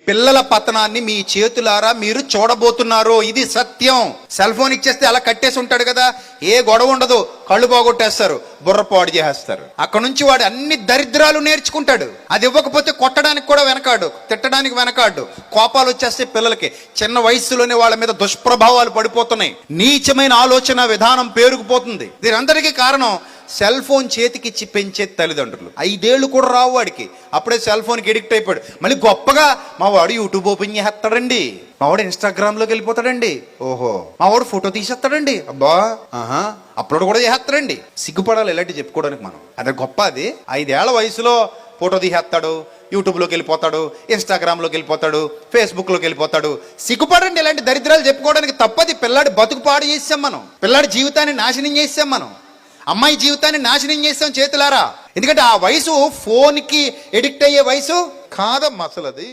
పిల్లల పతనాన్ని మీ చేతులారా మీరు చూడబోతున్నారు. ఇది సత్యం. సెల్ ఫోన్ ఇచ్చేస్తే అలా కట్టేసి ఉంటాడు కదా, ఏ గొడవ ఉండదు, కళ్ళు పోగొట్టేస్తారు, బుర్రపాడు చేసేస్తారు. అక్కడ నుంచి వాడు అన్ని దరిద్రాలు నేర్చుకుంటాడు. అది ఇవ్వకపోతే కొట్టడానికి కూడా వెనకాడు, తిట్టడానికి వెనకాడు. కోపాలు వచ్చేస్తే పిల్లలకి చిన్న వయసులోనే వాళ్ళ మీద దుష్ప్రభావాలు పడిపోతున్నాయి. నీచమైన ఆలోచన విధానం పేరుకుపోతుంది. దీనందరికీ కారణం సెల్ ఫోన్ చేతికిచ్చి పెంచే తల్లిదండ్రులు. 5 ఏళ్ళు కూడా రావు వాడికి, అప్పుడే సెల్ ఫోన్కి ఎడిక్ట్ అయిపోయాడు. మళ్ళీ గొప్పగా మా వాడు యూట్యూబ్ ఓపెన్ చేస్తాడండి, మా వాడు ఇన్స్టాగ్రామ్లోకి వెళ్ళిపోతాడండి, ఓహో మా వాడు ఫోటో తీసేస్తాడండి, అబ్బా ఆహా అప్లోడ్ కూడా చేస్తాడండి. సిగ్గుపడాలి ఇలాంటివి చెప్పుకోవడానికి మనం. అదే గొప్ప. అది 5 ఏళ్ల వయసులో ఫోటో తీసేస్తాడు, యూట్యూబ్లోకి వెళ్ళిపోతాడు, ఇన్స్టాగ్రామ్లోకి వెళ్ళిపోతాడు, ఫేస్బుక్లోకి వెళ్ళిపోతాడు. సిగ్గుపడండి ఇలాంటి దరిద్రాలు చెప్పుకోవడానికి. తప్పది. పిల్లాడి బతుకు పాడు చేసాం మనం, పిల్లాడి జీవితాన్ని నాశనం చేసాం మనం, అమ్మాయి జీవితాన్ని నాశనం చేసాం చేతులారా. ఎందుకంటే ఆ వయసు ఫోన్కి ఎడిక్ట్ అయ్యే వయసు కాదమ్మా అసలు అది.